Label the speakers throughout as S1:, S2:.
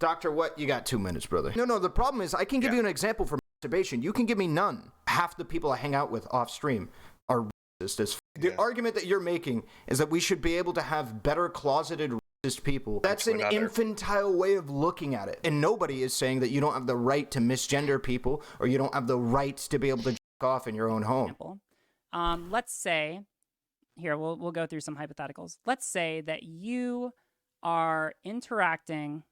S1: Doctor, what? You got 2 minutes, brother. No, the problem is I can give you an example for masturbation. You can give me none. Half the people I hang out with off stream are racist as The argument that you're making is that we should be able to have better closeted racist people. That's an infantile way of looking at it. And nobody is saying that you don't have the right to misgender people or you don't have the right to be able to jack off in your own home.
S2: Let's say, here, we'll go through some hypotheticals. Let's say that you are interacting.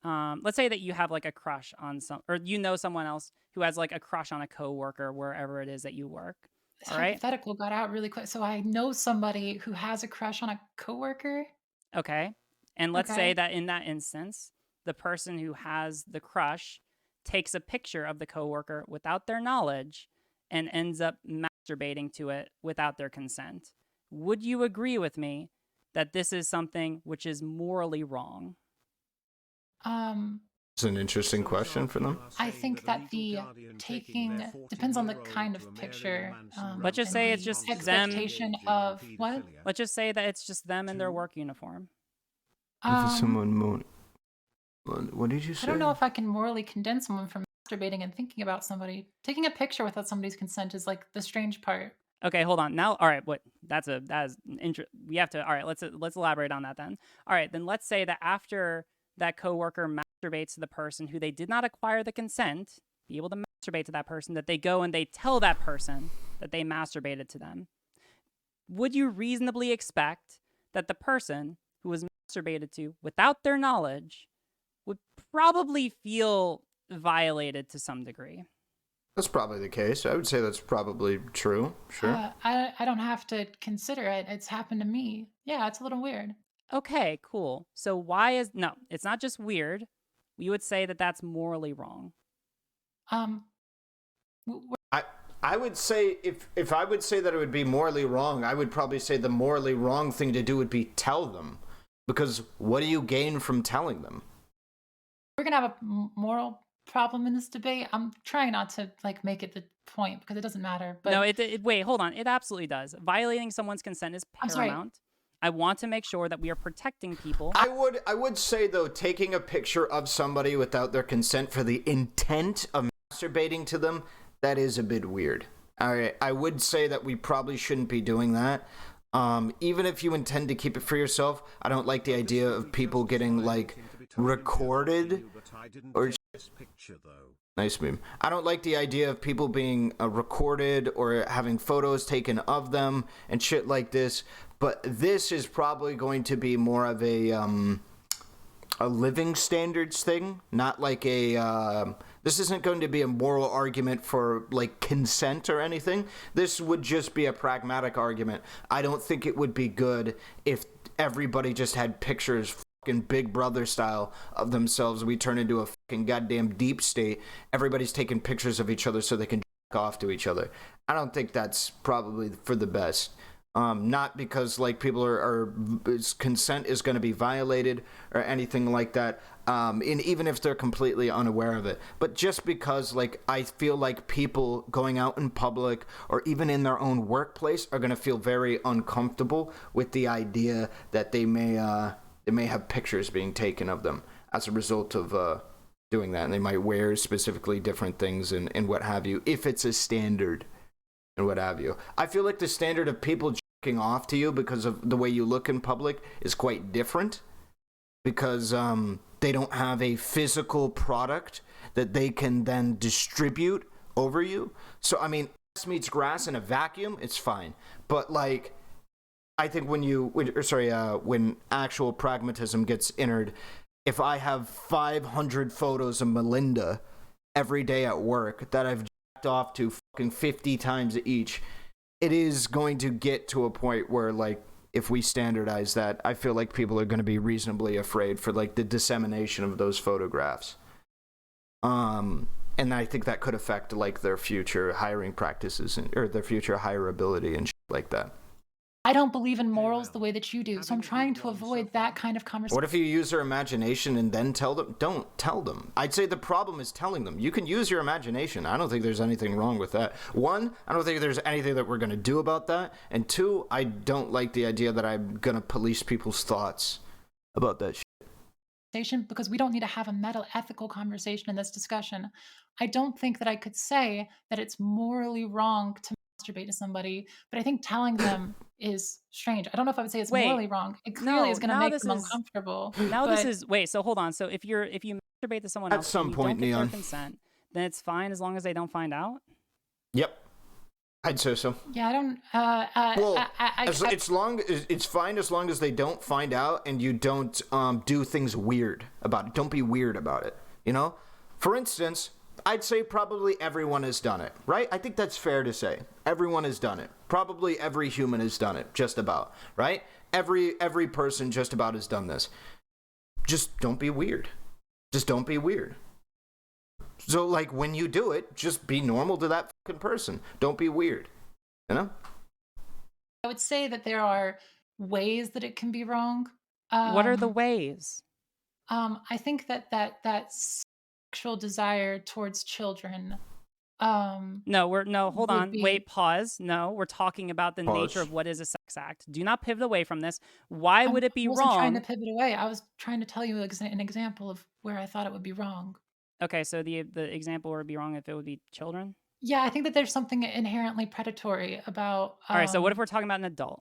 S2: Let's say that you have like a crush on or you know someone else who has like a crush on a coworker wherever it is that you work.
S3: This hypothetical got out really quick. So I know somebody who has a crush on a coworker.
S2: Okay. And let's say that in that instance, the person who has the crush takes a picture of the coworker without their knowledge and ends up masturbating to it without their consent. Would you agree with me that this is something which is morally wrong?
S1: It's an interesting question for them.
S3: I think that the taking depends on the kind of picture.
S2: Let's just say it's just
S3: expectation of what?
S2: Let's just say that it's just them in their work uniform.
S1: If someone what did you say?
S3: I don't know if I can morally condemn someone from masturbating and thinking about somebody. Taking a picture without somebody's consent is like the strange part.
S2: Okay, hold on. Now, all right, we have to, all right, let's elaborate on that then. All right, then let's say that after that coworker masturbates to the person who they did not acquire the consent, be able to masturbate to that person, that they go and they tell that person that they masturbated to them. Would you reasonably expect that the person who was masturbated to without their knowledge would probably feel violated to some degree?
S1: That's probably the case. I would say that's probably true. Sure.
S3: I don't have to consider it. It's happened to me. Yeah, it's a little weird.
S2: Okay, cool. So no, it's not just weird. We would say that that's morally wrong.
S1: I would say if I would say that it would be morally wrong, I would probably say the morally wrong thing to do would be tell them. Because what do you gain from telling them?
S3: We're going to have a moral problem in this debate. I'm trying not to like make it the point because it doesn't matter. But
S2: no, wait, hold on. It absolutely does. Violating someone's consent is paramount. I want to make sure that we are protecting people.
S1: I would say though, taking a picture of somebody without their consent for the intent of masturbating to them, that is a bit weird. All right, I would say that we probably shouldn't be doing that. Even if you intend to keep it for yourself, I don't like the idea of people getting like recorded or nice meme. I don't like the idea of people being recorded or having photos taken of them and shit like this. But this is probably going to be more of a living standards thing, not like this isn't going to be a moral argument for like consent or anything. This would just be a pragmatic argument. I don't think it would be good if everybody just had pictures fucking Big Brother style of themselves. We turn into a fucking goddamn deep state. Everybody's taking pictures of each other so they can jack off to each other. I don't think that's probably for the best. Not because like people consent is going to be violated or anything like that, and even if they're completely unaware of it, but just because like I feel like people going out in public or even in their own workplace are going to feel very uncomfortable with the idea that they may have pictures being taken of them as a result of doing that, and they might wear specifically different things and what have you, if it's a standard and what have you. I feel like the standard of people jerking off to you because of the way you look in public is quite different, because they don't have a physical product that they can then distribute over you. So I mean, grass meets grass in a vacuum, it's fine. But like, I think when actual pragmatism gets entered, if I have 500 photos of Melinda every day at work that I've jacked off to fucking 50 times each, it is going to get to a point where like, if we standardize that, I feel like people are going to be reasonably afraid for like the dissemination of those photographs. And I think that could affect like their future hiring practices or their future hirability and shit like that.
S3: I don't believe in morals the way that you do, so I'm trying to avoid that kind of conversation.
S1: What if you use their imagination and then tell them? Don't tell them. I'd say the problem is telling them. You can use your imagination. I don't think there's anything wrong with that. One, I don't think there's anything that we're going to do about that. And two, I don't like the idea that I'm going to police people's thoughts about that shit.
S3: conversation because we don't need to have a meta ethical conversation in this discussion. I don't think that I could say that it's morally wrong to masturbate to somebody, but I think telling them is strange. I don't know if I would say it's
S2: Wait,
S3: morally wrong. It clearly
S2: no,
S3: is going to
S2: now
S3: make
S2: this
S3: them
S2: is
S3: uncomfortable.
S2: now this
S3: But
S2: is wait. So hold on. So if you masturbate to someone
S1: At
S2: else
S1: some
S2: and you
S1: point,
S2: don't get their
S1: Neon.
S2: consent, then it's fine as long as they don't find out.
S1: Yep. I'd say so.
S3: yeah, I don't.
S1: Well,
S3: I
S1: it's fine as long as they don't find out and you don't do things weird about it. Don't be weird about it. You know, for instance, I'd say probably everyone has done it, right? I think that's fair to say. Everyone has done it. Probably every human has done it, just about, right? Every person just about has done this. Just don't be weird. Just don't be weird. So, like, when you do it, just be normal to that fucking person. Don't be weird. You know?
S3: I would say that there are ways that it can be wrong.
S2: What are the ways?
S3: I think that sexual desire towards children. Hold
S2: would on.
S3: be-
S2: Wait, pause. No, we're talking about the
S1: Pause.
S2: nature of what is a sex act. Do not pivot away from this. Why would it be
S3: I wasn't trying to
S2: wrong?
S3: pivot away. I was trying to tell you an example of where I thought it would be wrong.
S2: Okay, so the example would be wrong if it would be children.
S3: Yeah, I think that there's something inherently predatory about.
S2: All right, so what if we're talking about an adult?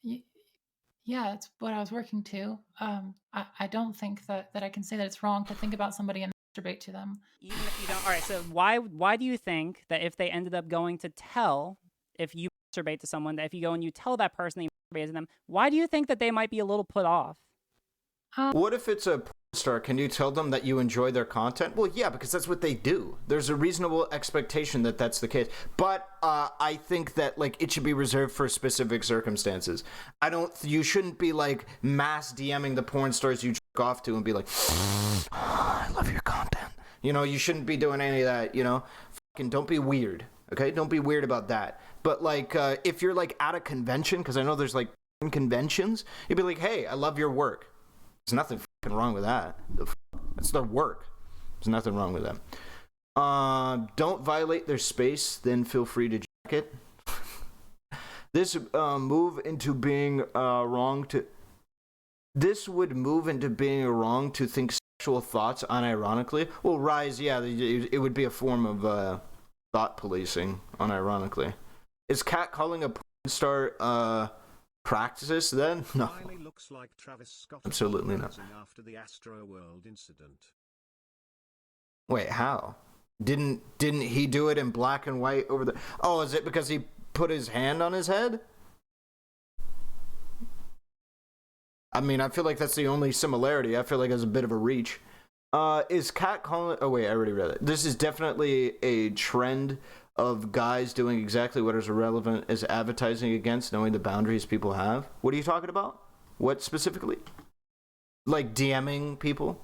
S3: Yeah, that's what I was working to. I don't think that I can say that it's wrong to think about somebody and masturbate to them.
S2: Even if you don't. All right, so why do you think that if they ended up going to tell, if you masturbate to someone, that if you go and you tell that person that you masturbate to them, why do you think that they might be a little put off?
S1: What if it's a porn star? Can you tell them that you enjoy their content? Well, yeah, because that's what they do. There's a reasonable expectation that that's the case. But I think that, like, it should be reserved for specific circumstances. You shouldn't be, like, mass DMing the porn stars you jerk off to and be like, I love your content. You know, you shouldn't be doing any of that, you know? Fucking don't be weird, okay? Don't be weird about that. But, like, if you're, like, at a convention, because I know there's, like, conventions, you'd be like, hey, I love your work. There's nothing fucking wrong with that. It's their work. There's nothing wrong with them. Don't violate their space, then feel free to jack it. This move into being wrong to... This would move into being wrong to think sexual thoughts unironically. Well, Rise, yeah, it would be a form of thought policing, unironically. Is catcalling a porn star practices then? No.
S4: Looks like Travis Scott
S1: Absolutely not.
S4: After the Astroworld incident.
S1: Wait, how? Didn't he do it in black and white over the... Oh, is it because he put his hand on his head? I mean, I feel like that's the only similarity. I feel like it's a bit of a reach. Is catcalling... Oh, wait, I already read it. This is definitely a trend of guys doing exactly what is irrelevant as advertising against knowing the boundaries people have. What are you talking about? What specifically? Like DMing people?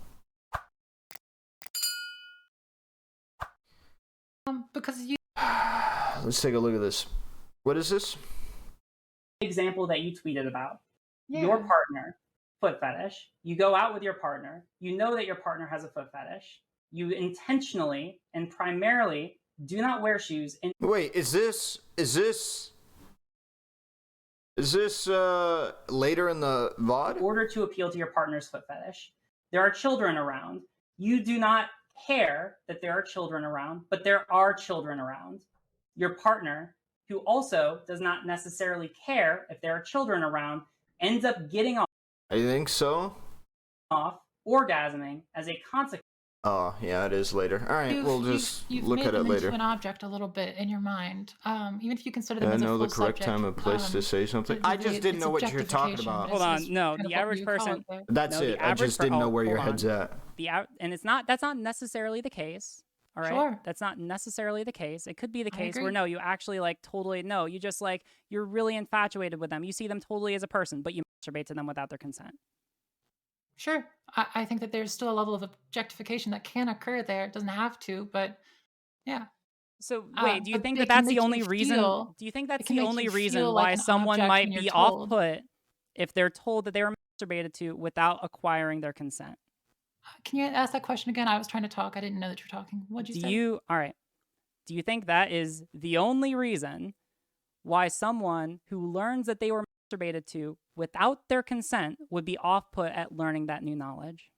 S3: Because you.
S1: Let's take a look at this. What is this?
S2: Example that you tweeted about.
S3: Yeah.
S2: Your partner, foot fetish. You go out with your partner. You know that your partner has a foot fetish. You intentionally and primarily do not wear shoes.
S1: Wait, is this later in the VOD?
S2: In order to appeal to your partner's foot fetish. There are children around. You do not care that there are children around, but there are children around. Your partner, who also does not necessarily care if there are children around, ends up getting off,
S1: I think so.
S2: orgasming as a consequence.
S1: Oh, yeah, it is later. All right, we'll just
S3: you've
S1: look
S3: made
S1: at it
S3: them
S1: later.
S3: into an object a little bit in your mind, even if you consider them
S1: I
S3: as a
S1: know
S3: full
S1: the correct
S3: subject,
S1: time and place to say something. I just didn't
S3: it's
S1: know what you're talking
S3: objectification.
S1: about.
S2: Hold on,
S3: Is
S2: no,
S3: kind of
S2: the
S3: what
S2: average
S3: you call
S2: person-
S3: it there.
S1: That's
S2: No, the
S1: it. I
S2: average
S1: just didn't know where your
S2: hold
S1: head's
S2: on.
S1: at.
S2: And that's not necessarily the case. All right.
S3: Sure.
S2: That's not necessarily the case. It could be the
S3: I
S2: case
S3: agree.
S2: where no, you actually like totally no, you just like you're really infatuated with them. You see them totally as a person, but you masturbate to them without their consent.
S3: Sure. I think that there's still a level of objectification that can occur there. It doesn't have to, but yeah.
S2: So wait, do you
S3: but
S2: think
S3: they
S2: that
S3: can
S2: that's the
S3: make
S2: only
S3: you
S2: reason?
S3: feel-
S2: Do you think that's
S3: can
S2: the
S3: make
S2: only
S3: you
S2: reason
S3: feel like
S2: why
S3: an
S2: someone
S3: object
S2: might
S3: when
S2: be
S3: you're
S2: off
S3: told.
S2: put if they're told that they were masturbated to without acquiring their consent?
S3: Can you ask that question again? I was trying to talk. I didn't know that you're talking. What'd you say?
S2: All right. Do you think that is the only reason why someone who learns that they were masturbated to without their consent would be off-put at learning that new knowledge?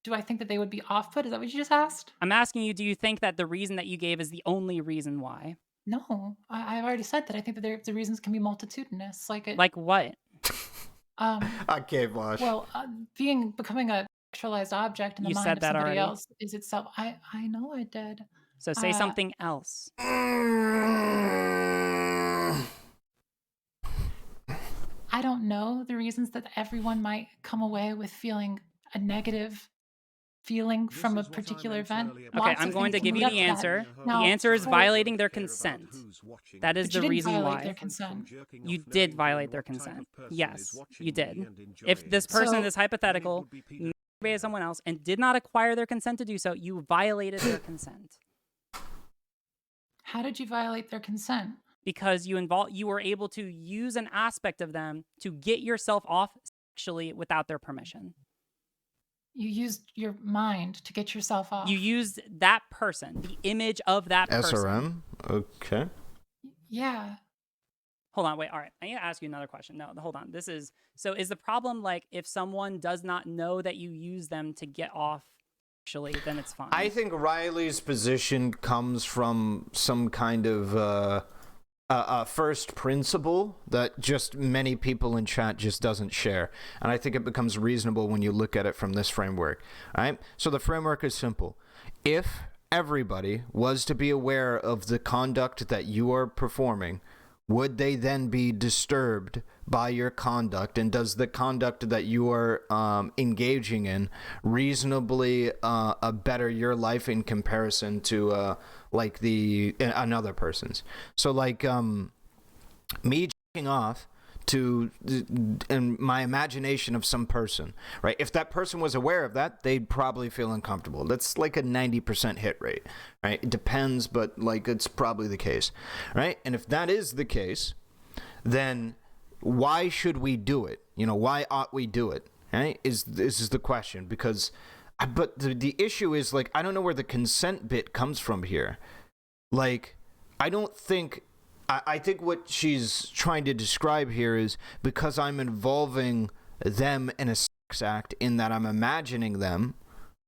S3: Do I think that they would be off-put? Is that what you just asked?
S2: I'm asking you, do you think that the reason that you gave is the only reason why?
S3: No, I've already said that. I think that the reasons can be multitudinous.
S2: Like what?
S1: Okay, Vaush.
S3: Well, becoming a sexualized object in the
S2: You
S3: mind
S2: said
S3: of
S2: that
S3: somebody
S2: already.
S3: else is itself. I know I did.
S2: So say something else.
S3: I don't know the reasons that everyone might come away with feeling a negative feeling
S4: This
S3: from a
S4: is what I
S3: particular
S4: meant
S3: event.
S4: earlier
S2: Okay,
S3: Lots
S2: I'm
S3: of
S2: going to
S3: things can
S2: give you
S3: lead
S2: the
S3: up to that.
S2: answer.
S3: Now,
S2: The answer is
S3: for-
S2: violating their consent. That is
S3: But you
S2: the
S3: didn't
S2: reason
S3: violate
S2: why.
S3: their consent.
S2: You did violate their consent. Yes, you did. If this person,
S3: So-
S2: this hypothetical, masturbated someone else and did not acquire their consent to do so, you violated their consent.
S3: How did you violate their consent?
S2: Because you were able to use an aspect of them to get yourself off sexually without their permission.
S3: You used your mind to get yourself off.
S2: You used that person, the image of that person.
S1: SRM? Okay.
S3: Yeah.
S2: Hold on, wait, all right. I need to ask you another question. No, hold on. Is the problem like if someone does not know that you use them to get off sexually, then it's fine?
S1: I think Riley's position comes from some kind of first principle that just many people in chat just doesn't share. And I think it becomes reasonable when you look at it from this framework. All right? So the framework is simple. If everybody was to be aware of the conduct that you are performing, would they then be disturbed by your conduct? And does the conduct that you are engaging in reasonably better your life in comparison to like another person's? So like me jacking off to in my imagination of some person, right? If that person was aware of that, they'd probably feel uncomfortable. That's like a 90% hit rate, right? It depends, but like it's probably the case, right? And if that is the case, then why should we do it? You know, why ought we do it? Right? This is the question, because but the issue is like I don't know where the consent bit comes from here. Like I don't think I think what she's trying to describe here is because I'm involving them in a sex act, in that I'm imagining them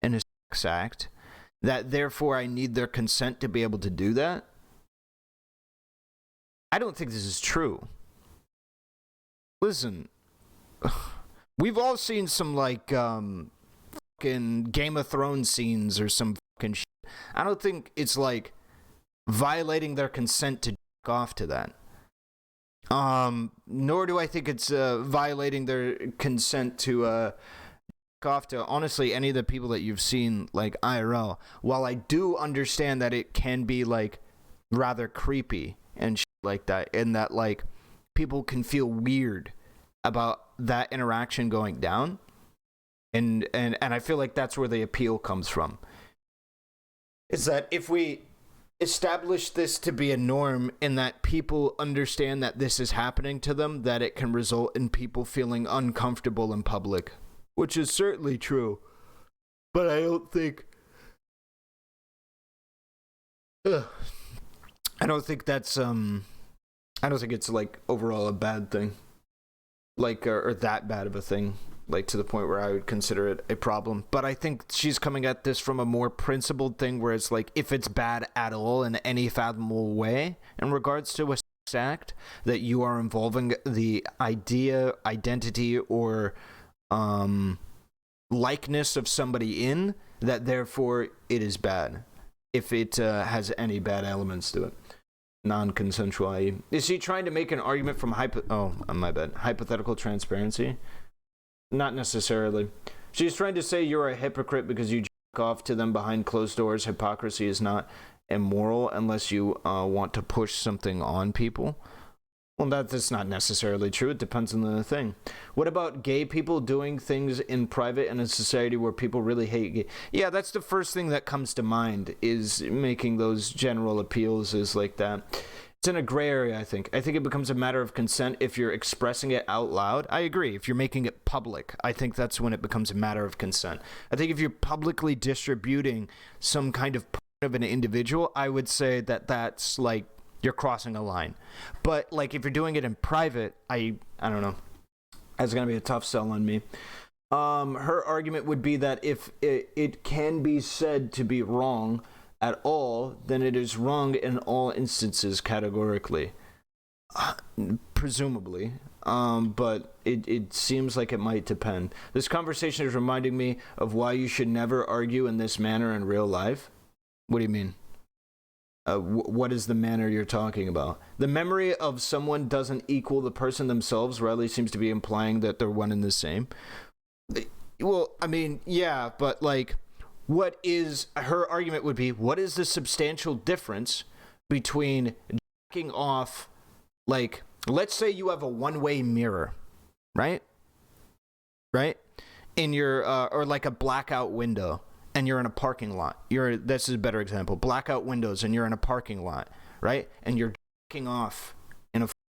S1: in a sex act, that therefore I need their consent to be able to do that. I don't think this is true. Listen, we've all seen some like fucking Game of Thrones scenes or some fucking shit. I don't think it's like violating their consent to off to that. Nor do I think it's violating their consent to off to honestly any of the people that you've seen like IRL. While I do understand that it can be like rather creepy and shit like that, and that like people can feel weird about that interaction going down, and I feel like that's where the appeal comes from. Is that if we establish this to be a norm and that people understand that this is happening to them, that it can result in people feeling uncomfortable in public, which is certainly true. But I don't think I don't think that's I don't think it's like overall a bad thing, like or that bad of a thing, like to the point where I would consider it a problem. But I think she's coming at this from a more principled thing, where it's like if it's bad at all in any fathomable way in regards to a sex act that you are involving the idea, identity, or likeness of somebody in, that therefore it is bad if it has any bad elements to it. Non-consensual, i.e. Is she trying to make an argument from hypothetical transparency? Not necessarily. She's trying to say you're a hypocrite because you jack off to them behind closed doors. Hypocrisy is not immoral unless you want to push something on people. Well, that's not necessarily true. It depends on the thing. What about gay people doing things in private in a society where people really hate gay? Yeah, that's the first thing that comes to mind, is making those general appeals is like that. It's in a gray area, I think. I think it becomes a matter of consent if you're expressing it out loud. I agree. If you're making it public, I think that's when it becomes a matter of consent. I think if you're publicly distributing some kind of part of an individual, I would say that that's like you're crossing a line. But like if you're doing it in private, I don't know. That's gonna be a tough sell on me. Her argument would be that if it can be said to be wrong at all, then it is wrong in all instances categorically. Presumably. But it seems like it might depend. This conversation is reminding me of why you should never argue in this manner in real life. What do you mean? What is the manner you're talking about? The memory of someone doesn't equal the person themselves. Rele seems to be implying that they're one and the same. Well, I mean, yeah, but like, what is her argument would be, what is the substantial difference between jacking off, like, let's say you have a one-way mirror, right? Right? In your, or like a blackout window, and you're in a parking lot. This is a better example. Blackout windows, and you're in a parking lot, right? And you're jacking off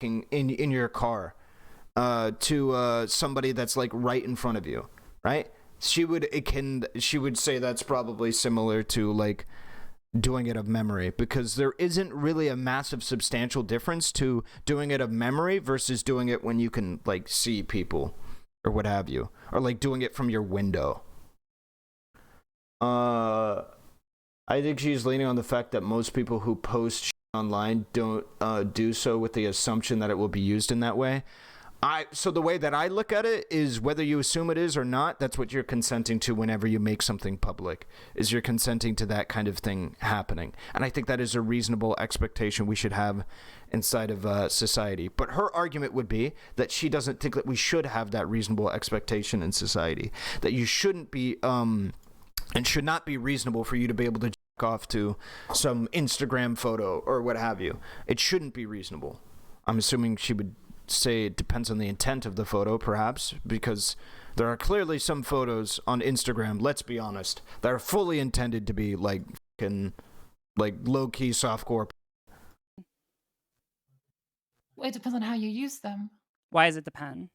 S1: in your car to somebody that's like right in front of you, right? She would say that's probably similar to like doing it of memory, because there isn't really a massive substantial difference to doing it of memory versus doing it when you can like see people or what have you, or like doing it from your window. I think she's leaning on the fact that most people who post online don't do so with the assumption that it will be used in that way. So the way that I look at it is, whether you assume it is or not, that's what you're consenting to whenever you make something public, is you're consenting to that kind of thing happening. And I think that is a reasonable expectation we should have inside of society. But her argument would be that she doesn't think that we should have that reasonable expectation in society, that you shouldn't be, and should not be reasonable for you to be able to jack off to some Instagram photo or what have you. It shouldn't be reasonable. I'm assuming she would say it depends on the intent of the photo, perhaps, because there are clearly some photos on Instagram, let's be honest, that are fully intended to be like fucking, like low-key softcore.
S3: Well, it depends on how you use them.
S2: Why does it depend?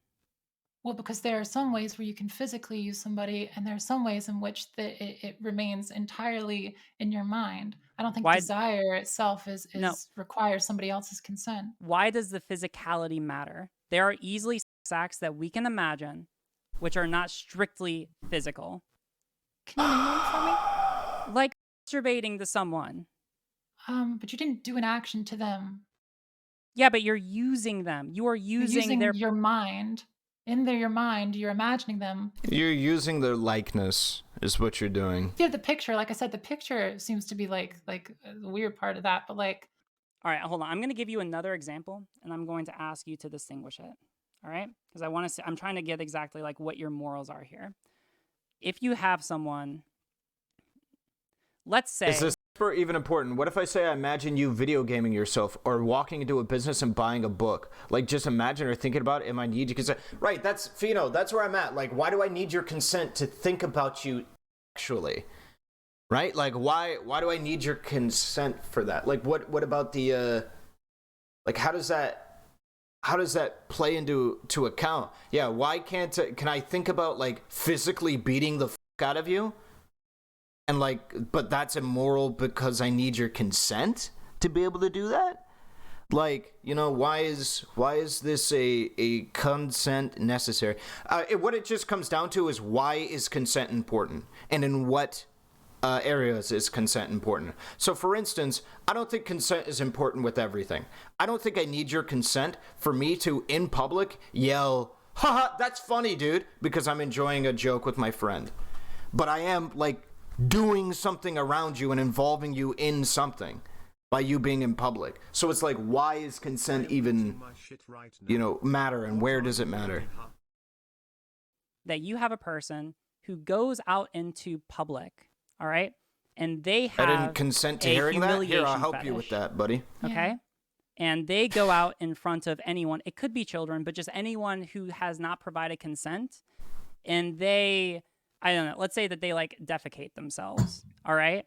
S3: Well, because there are some ways where you can physically use somebody, and there are some ways in which it remains entirely in your mind. I don't think desire itself requires somebody else's consent.
S2: Why does the physicality matter? There are easily sex acts that we can imagine which are not strictly physical.
S3: Can you name one for me?
S2: Like masturbating to someone.
S3: But you didn't do an action to them.
S2: Yeah, but you're using them. You are using
S3: your mind. In your mind, you're imagining them.
S1: You're using their likeness, is what you're doing.
S3: Yeah, the picture, like I said, the picture seems to be like the weird part of that, but like...
S2: All right, hold on. I'm going to give you another example, and I'm going to ask you to distinguish it. All right? Because I'm trying to get exactly like what your morals are here. If you have someone, let's say...
S1: Is this even important? What if I say I imagine you video gaming yourself or walking into a business and buying a book? Like, just imagine or thinking about it. Am I need you consent? Right, that's Fino. That's where I'm at. Like, why do I need your consent to think about you actually? Right? Like, why do I need your consent for that? Like, what about the like, how does that play into account? Yeah, why can I think about like physically beating the fuck out of you? And like, but that's immoral because I need your consent to be able to do that? Like, you know, why is this a consent necessary? What it just comes down to is, why is consent important? And in what areas is consent important? So for instance, I don't think consent is important with everything. I don't think I need your consent for me to, in public, yell, haha, that's funny, dude, because I'm enjoying a joke with my friend. But I am, like, doing something around you and involving you in something by you being in public. So it's like, why is consent even, you know, matter, and where does it matter?
S2: That you have a person who goes out into public, all right, and they have
S1: I didn't consent to hearing that. Here, I'll help you with that, buddy.
S2: Okay.
S3: Yeah.
S2: And they go out in front of anyone. It could be children, but just anyone who has not provided consent. And they, I don't know, let's say that they like defecate themselves, all right?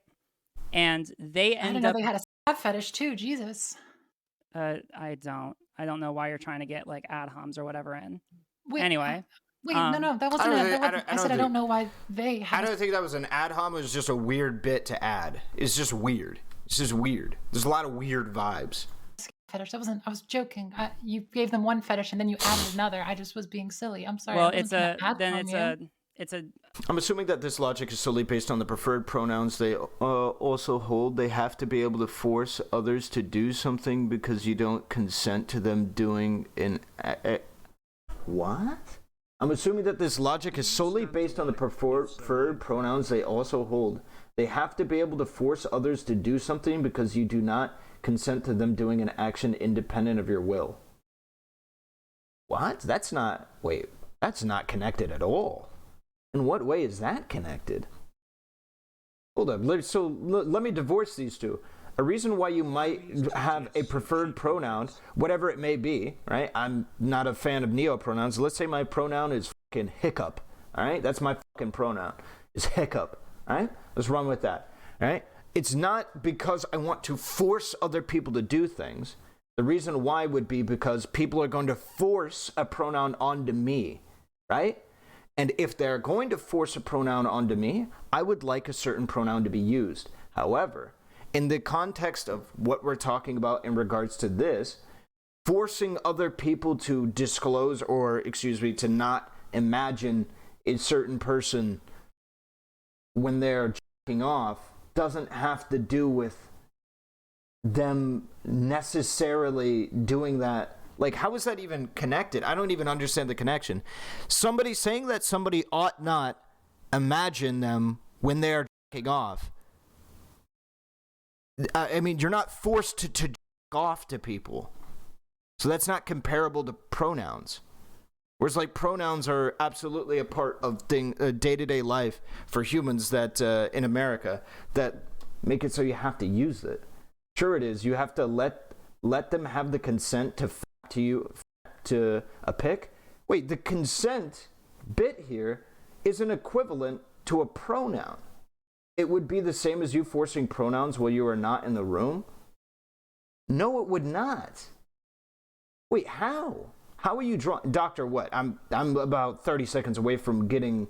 S2: And they end up...
S3: I didn't know they had a stab fetish too, Jesus.
S2: I don't know why you're trying to get like ad homs or whatever in.
S3: Wait,
S2: anyway.
S3: No, that wasn't it. I said I don't know why they had...
S1: I don't think that was an ad hom. It was just a weird bit to add. It's just weird. It's just weird. There's a lot of weird vibes.
S3: fetish. I was joking. You gave them one fetish and then you added another. I just was being silly. I'm sorry. I
S2: Well,
S3: wasn't trying to ad
S2: then
S3: hom you.
S2: it's a
S1: I'm assuming that this logic is solely based on the preferred pronouns they also hold. They have to be able to force others to do something because you don't consent to them doing an... What? I'm assuming that this logic is solely based on the preferred pronouns they also hold. They have to be able to force others to do something because you do not consent to them doing an action independent of your will. What? That's not connected at all. In what way is that connected? Hold up. So let me divorce these two. A reason why you might have a preferred pronoun, whatever it may be, right? I'm not a fan of neopronouns. Let's say my pronoun is fucking hiccup, all right? That's my fucking pronoun, is hiccup, all right? Let's run with that, all right? It's not because I want to force other people to do things. The reason why would be because people are going to force a pronoun onto me, right? And if they're going to force a pronoun onto me, I would like a certain pronoun to be used. However, in the context of what we're talking about in regards to this, forcing other people to disclose or, to not imagine a certain person when they're jacking off doesn't have to do with them necessarily doing that. Like, how is that even connected? I don't even understand the connection. Somebody saying that somebody ought not imagine them when they're jacking off. I mean, you're not forced to jack off to people. So that's not comparable to pronouns. Whereas, like, pronouns are absolutely a part of day-to-day life for humans that, in America, that make it so you have to use it. Sure it is. You have to let them have the consent to a pick. Wait, the consent bit here is an equivalent to a pronoun. It would be the same as you forcing pronouns while you are not in the room? No, it would not. Wait, how? How are you drawing? Doctor, what? I'm about 30 seconds away from getting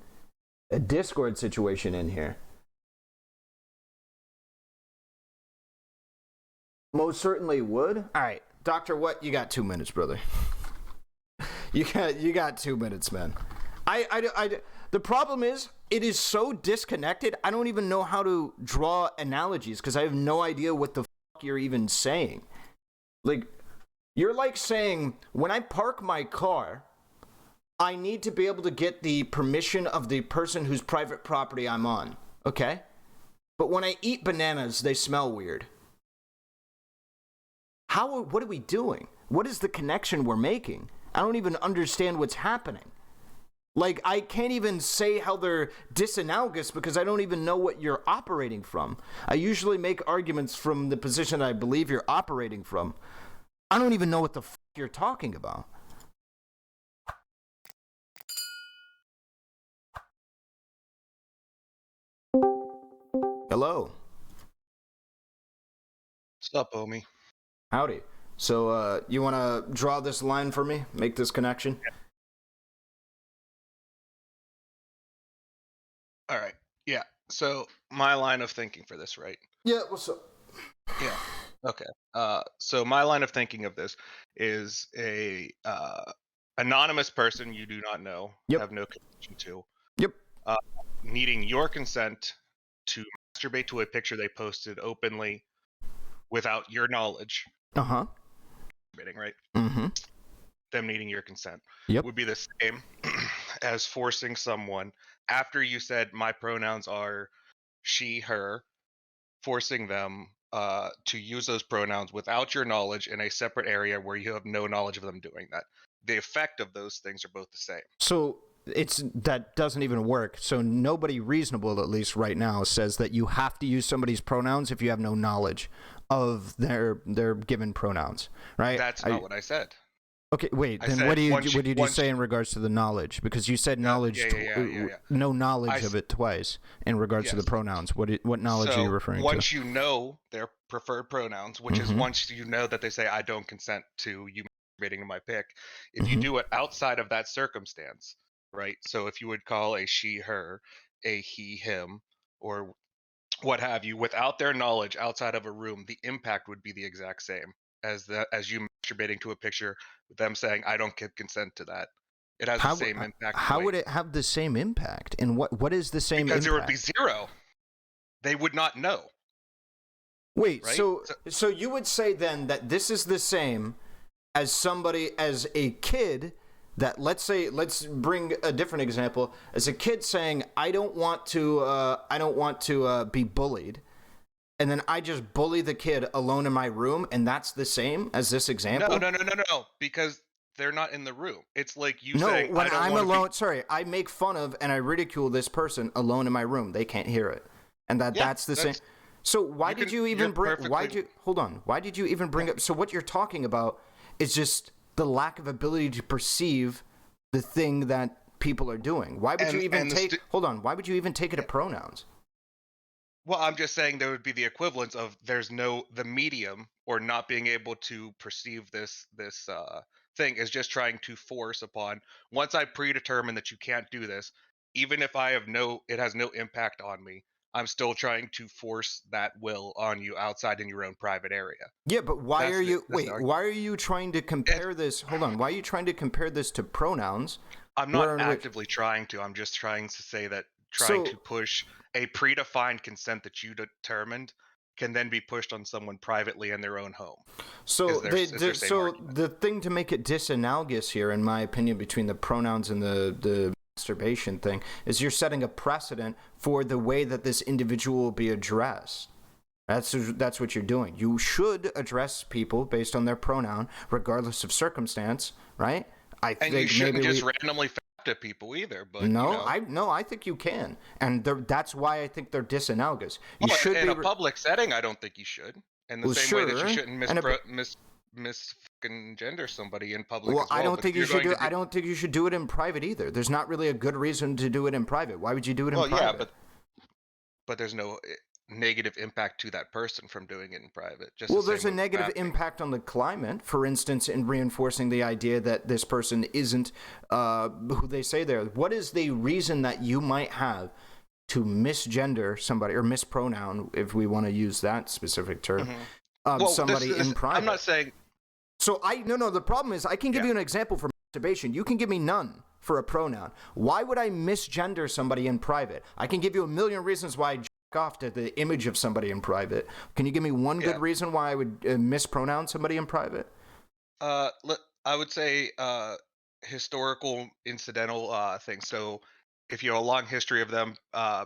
S1: a Discord situation in here. Most certainly would. All right, Doctor, what? You got 2 minutes, brother. you got 2 minutes, man. The problem is, it is so disconnected, I don't even know how to draw analogies because I have no idea what the fuck you're even saying. Like, you're like saying, when I park my car, I need to be able to get the permission of the person whose private property I'm on, okay? But when I eat bananas, they smell weird. What are we doing? What is the connection we're making? I don't even understand what's happening. Like, I can't even say how they're disanalogous because I don't even know what you're operating from. I usually make arguments from the position I believe you're operating from. I don't even know what the fuck you're talking about. Hello.
S5: What's up, homie?
S1: Howdy. So, you want to draw this line for me? Make this connection?
S5: All right. Yeah. So my line of thinking for this, right?
S1: Yeah, what's up?
S5: Yeah. Okay. So my line of thinking of this is a anonymous person you do not know,
S1: Yep.
S5: have no connection to.
S1: Yep.
S5: Needing your consent to masturbate to a picture they posted openly without your knowledge.
S1: Uh-huh.
S5: Right?
S1: Mm-hmm.
S5: Them needing your consent.
S1: Yep.
S5: Would be the same as forcing someone after you said my pronouns are she, her, forcing them to use those pronouns without your knowledge in a separate area where you have no knowledge of them doing that. The effect of those things are both the same.
S1: So that doesn't even work. So nobody reasonable, at least right now, says that you have to use somebody's pronouns if you have no knowledge of their given pronouns, right?
S5: That's not what I said.
S1: Okay, wait.
S5: I
S1: Then
S5: said
S1: what did
S5: once
S1: you say in regards to the knowledge? Because you said knowledge, no knowledge of it twice in regards to the pronouns. What knowledge are you referring to?
S5: Once you know their preferred pronouns, which is once you know that they say I don't consent to you masturbating to my pic, if you do it outside of that circumstance, right? So if you would call a she, her, a he, him, or what have you, without their knowledge outside of a room, the impact would be the exact same. as you masturbating to a picture with them saying, "I don't give consent to that." It has the
S1: How
S5: same impact.
S1: how would it have the same impact? And what is the same
S5: Because
S1: impact?
S5: there would be zero. They would not know.
S1: Wait,
S5: right?
S1: so you would say then that this is the same as as a kid that, let's bring a different example, as a kid saying, I don't want to be bullied, and then I just bully the kid alone in my room, and that's the same as this example?
S5: No, because they're not in the room. It's like you
S1: No,
S5: saying,
S1: when
S5: I don't
S1: I'm
S5: wanna
S1: alone, I make fun of and I ridicule this person alone in my room. They can't hear it, and that's the same. So why did you even bring? Why did you even bring up? So what you're talking about is just the lack of ability to perceive the thing that people are doing. Why would you even take? Why would you even take it to pronouns?
S5: Well, I'm just saying there would be the equivalence of the medium or not being able to perceive this thing is just trying to force upon. Once I predetermine that you can't do this, even if it has no impact on me, I'm still trying to force that will on you outside in your own private area.
S1: Yeah, but why are you trying to compare this? Hold on. Why are you trying to compare this to pronouns?
S5: I'm not actively trying to. I'm just trying to say that to push a predefined consent that you determined can then be pushed on someone privately in their own home.
S1: So the thing to make it disanalogous here, in my opinion, between the pronouns and the masturbation thing is you're setting a precedent for the way that this individual will be addressed. That's what you're doing. You should address people based on their pronoun, regardless of circumstance, right?
S5: And you shouldn't just randomly at people either. But
S1: I think you can, and that's why I think they're disanalogous. You
S5: should in a public setting. I don't think you should. In the same way that you shouldn't fucking gender somebody in public.
S1: Well, I don't think you should do. I don't think you should do it in private either. There's not really a good reason to do it in private. Why would you do it in private?
S5: Yeah, but there's no negative impact to that person from doing it in private.
S1: There's a negative impact on the climate, for instance, in reinforcing the idea that this person isn't who they say they are. What is the reason that you might have to misgender somebody or mispronoun, if we want to use that specific term, somebody in private?
S5: I'm not saying.
S1: So the problem is I can give you an example for masturbation. You can give me none for a pronoun. Why would I misgender somebody in private? I can give you a million reasons why I jack off to the image of somebody in private. Can you give me one good reason why I would mispronounce somebody in private?
S5: I would say historical, incidental things. So if you have a long history of them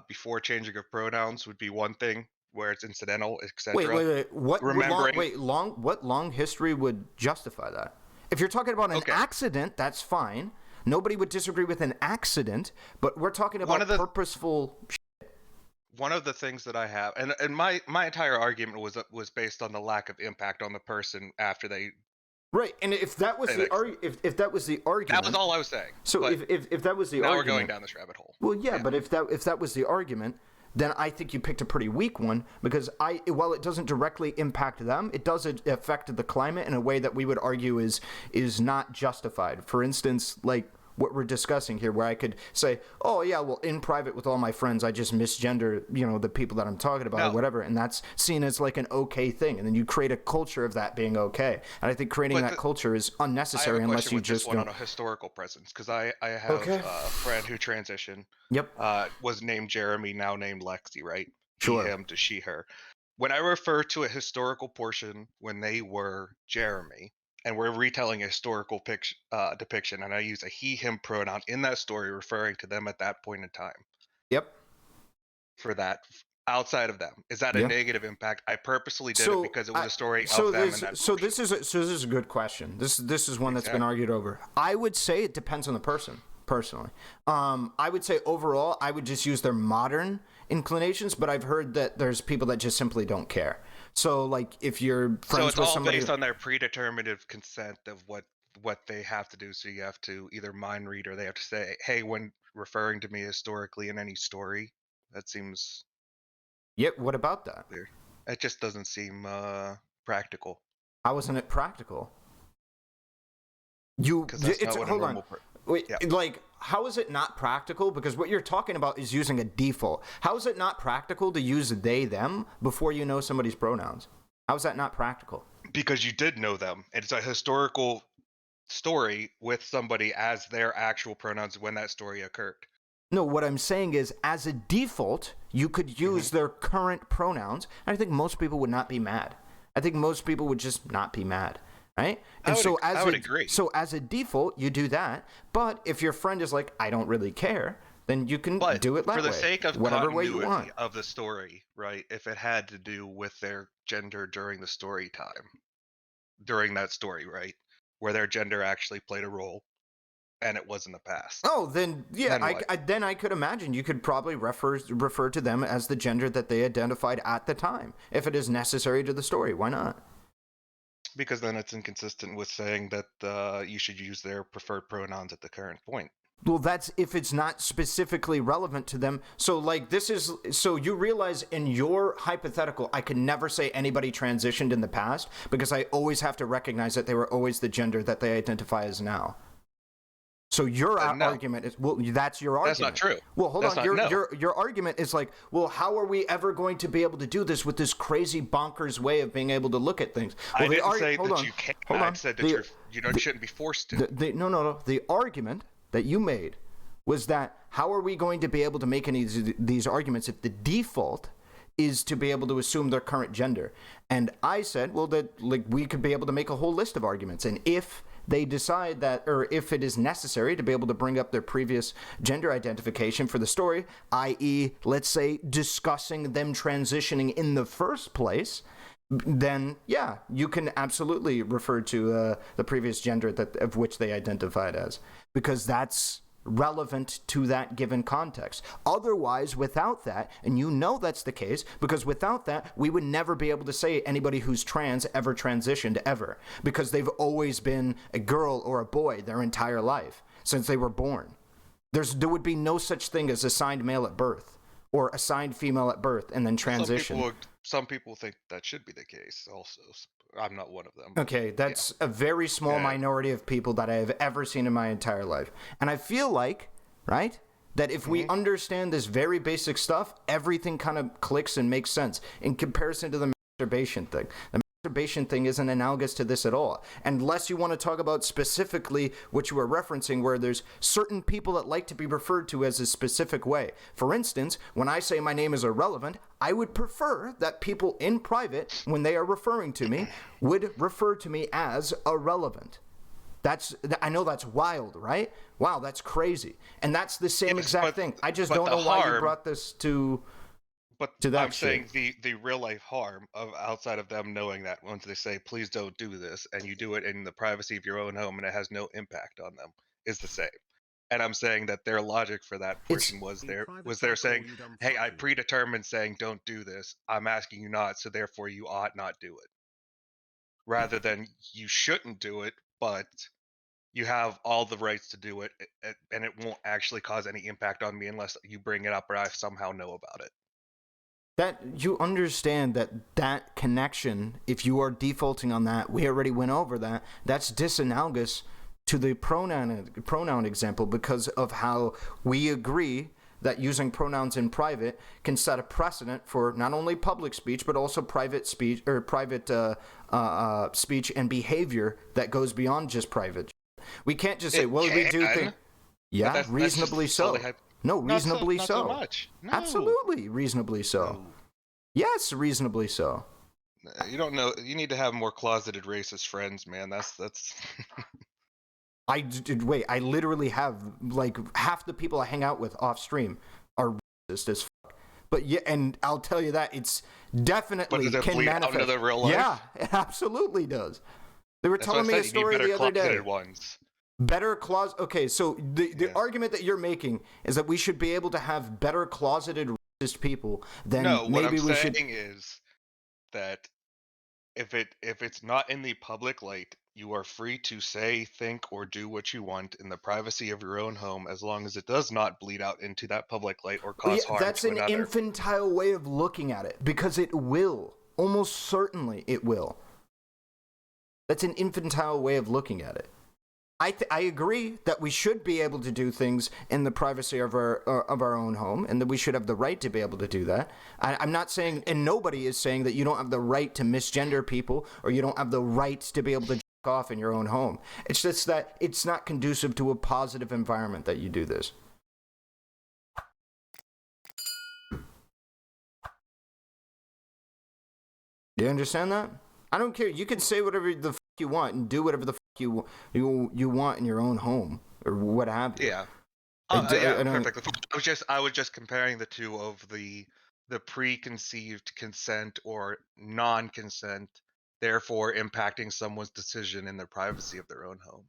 S5: before changing of pronouns would be one thing, where it's incidental, etc.
S1: Wait. What long history would justify that? If you're talking about an accident, that's fine. Nobody would disagree with an accident, but we're talking about purposeful shit.
S5: One of the things that I have, and my entire argument was based on the lack of impact on the person after they.
S1: Right, and if that was if that was the argument,
S5: that was all I was saying.
S1: So if that was the
S5: now
S1: argument,
S5: we're going down this rabbit hole.
S1: Well, yeah, but if that was the argument, then I think you picked a pretty weak one, because while it doesn't directly impact them, it does affect the climate in a way that we would argue is not justified. For instance, like what we're discussing here, where I could say, oh yeah, well, in private with all my friends, I just misgender, the people that I'm talking about or whatever, and that's seen as like an okay thing, and then you create a culture of that being okay, and I think creating that culture is unnecessary unless you just don't.
S5: On a historical presence, because I have a friend who transitioned.
S1: Yep.
S5: Was named Jeremy, now named Lexi, right?
S1: Sure.
S5: He, him to she, her. When I refer to a historical portion when they were Jeremy, and we're retelling a historical depiction, and I use a he, him pronoun in that story referring to them at that point in time.
S1: Yep.
S5: For that, outside of them, is that a negative impact? I purposely did it because it was a story of them.
S1: This is a good question. This is one that's been argued over. I would say it depends on the person. Personally, I would say overall, I would just use their modern inclinations, but I've heard that there's people that just simply don't care. So, like, if you're friends with somebody, so it's all
S5: based on their predeterminative consent of what they have to do. So you have to either mind read or they have to say, "Hey, when referring to me historically in any story," that seems.
S1: Yep. What about that?
S5: Weird. It just doesn't seem practical.
S1: How isn't it practical? Hold on. Wait, like, how is it not practical? Because what you're talking about is using a default. How is it not practical to use they, them before you know somebody's pronouns? How is that not practical?
S5: because you did know them. And it's a historical story with somebody as their actual pronouns when that story occurred.
S1: No, what I'm saying is, as a default, you could use their current pronouns. And I think most people would not be mad. I think most people would just not be mad, right? And
S5: I would agree.
S1: So as a default, you do that. But if your friend is like, I don't really care, then you can do it that way.
S5: For the sake of
S1: whatever way you
S5: continuity
S1: want.
S5: of the story, right? If it had to do with their gender during the story time, during that story, right? Where their gender actually played a role, and it was in the past.
S1: Oh, then yeah,
S5: Then
S1: I could imagine you could probably refer to them as the gender that they identified at the time, if it is necessary to the story. Why not?
S5: Because then it's inconsistent with saying that you should use their preferred pronouns at the current point.
S1: Well, that's if it's not specifically relevant to them. So, like, so you realize in your hypothetical, I could never say anybody transitioned in the past because I always have to recognize that they were always the gender that they identify as now. So your argument is, well, that's your argument.
S5: That's not true.
S1: Well, hold
S5: That's
S1: on.
S5: not-
S1: Your argument is like, well, how are we ever going to be able to do this with this crazy bonkers way of being able to look at things? Well,
S5: I didn't say
S1: hold
S5: that
S1: on,
S5: you can't.
S1: hold
S5: I
S1: on.
S5: said that you shouldn't be forced to.
S1: No. The argument that you made was that how are we going to be able to make any of these arguments if the default is to be able to assume their current gender? And I said, well, that like we could be able to make a whole list of arguments, and if they decide that, or if it is necessary to be able to bring up their previous gender identification for the story, i.e., let's say discussing them transitioning in the first place, then yeah, you can absolutely refer to the previous gender of which they identified as, because that's relevant to that given context. Otherwise, without that, and you know that's the case, because without that, we would never be able to say anybody who's trans ever transitioned ever, because they've always been a girl or a boy their entire life, since they were born. There would be no such thing as assigned male at birth, or assigned female at birth, and then transition.
S5: Some people think that should be the case also. I'm not one of them.
S1: Okay, that's a very small minority of people that I have ever seen in my entire life. And I feel like, right, that if we understand this very basic stuff, everything kind of clicks and makes sense in comparison to the masturbation thing. The masturbation thing isn't analogous to this at all. Unless you want to talk about specifically what you were referencing, where there's certain people that like to be referred to as a specific way. For instance, when I say my name is Ahrelevant, I would prefer that people in private, when they are referring to me, would refer to me as Ahrelevant. I know that's wild, right? Wow, that's crazy. And that's the same exact thing. I just don't know why you brought this to that
S5: I'm
S1: shit.
S5: saying the real life harm of outside of them knowing that once they say, please don't do this, and you do it in the privacy of your own home and it has no impact on them, is the same. And I'm saying that their logic for that portion was they're saying, hey, I predetermined saying don't do this. I'm asking you not, so therefore you ought not do it. Rather than you shouldn't do it, but you have all the rights to do it, and it won't actually cause any impact on me unless you bring it up or I somehow know about it.
S1: That you understand that connection, if you are defaulting on that, we already went over that, that's disanalogous to the pronoun example, because of how we agree that using pronouns in private can set a precedent for not only public speech but also private speech or private speech and behavior that goes beyond just private. We can't just say, well, we do think, yeah, reasonably so. No, reasonably so.
S5: Not so much. No.
S1: Absolutely, reasonably so.
S5: No.
S1: Yes, reasonably so.
S5: You don't know. You need to have more closeted racist friends, man. That's.
S1: Wait, I literally have, like, half the people I hang out with off stream are racist as fuck. But yeah, and I'll tell you that it's definitely
S5: But does it
S1: can
S5: bleed
S1: manifest.
S5: out into the real life?
S1: Yeah, it absolutely does. They were
S5: That's
S1: telling
S5: what
S1: me
S5: I
S1: a
S5: said, you need
S1: story
S5: better
S1: the other day.
S5: closeted ones.
S1: Better clause. Okay, so the argument that you're making is that we should be able to have better closeted racist people than
S5: No, what
S1: maybe
S5: I'm
S1: we
S5: saying
S1: should.
S5: is that if it's not in the public light, you are free to say, think, or do what you want in the privacy of your own home, as long as it does not bleed out into that public light or cause harm
S1: That's
S5: to
S1: an
S5: another.
S1: infantile way of looking at it, because it will. Almost certainly it will. That's an infantile way of looking at it. I agree that we should be able to do things in the privacy of our own home, and that we should have the right to be able to do that. I'm not saying, and nobody is saying that you don't have the right to misgender people, or you don't have the right to be able to jack off in your own home. It's just that it's not conducive to a positive environment that you do this. Do you understand that? I don't care. You can say whatever the fuck you want and do whatever the fuck you want in your own home or what have you.
S5: Yeah.
S1: I don't-
S5: Perfectly. I was just comparing the two of the preconceived consent or non-consent, therefore impacting someone's decision in their privacy of their own home.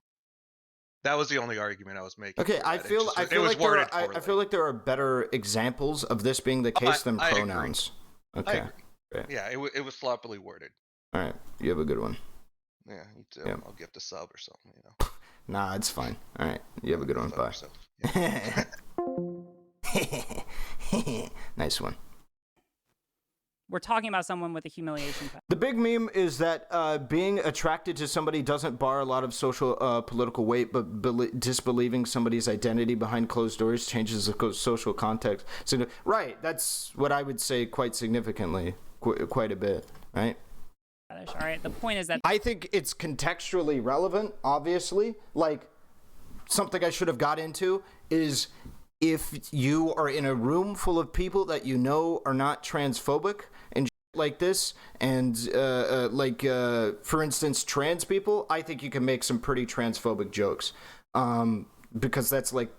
S5: That was the only argument I was making.
S1: Okay,
S5: for
S1: I
S5: that.
S1: feel
S5: I
S1: feel like there are better examples of this being the case than
S5: I agree.
S1: pronouns.
S5: I
S1: Okay.
S5: agree.
S1: Great.
S5: Yeah, it was sloppily worded.
S1: All right. You have a good one.
S5: Yeah, you too.
S1: Yeah.
S5: I'll gift a sub or something, you know.
S1: Nah, it's fine. All right. You have a good one.
S5: Fuck
S1: Bye.
S5: yourself. Yeah.
S1: Nice one.
S2: We're talking about someone with a humiliation.
S1: The big meme is that being attracted to somebody doesn't bar a lot of social political weight, but disbelieving somebody's identity behind closed doors changes the social context. So, right, that's what I would say quite significantly, quite a bit, right?
S2: All right. The point is that
S1: I think it's contextually relevant, obviously. Like, something I should have got into is if you are in a room full of people that you know are not transphobic and like this, and for instance, trans people, I think you can make some pretty transphobic jokes, because that's like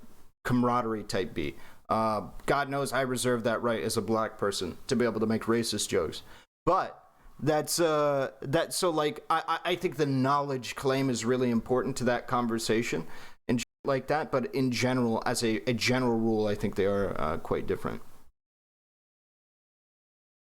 S1: camaraderie type B. God knows I reserve that right as a black person to be able to make racist jokes, but I think the knowledge claim is really important to that conversation and like that, but in general, as a general rule, I think they are quite different.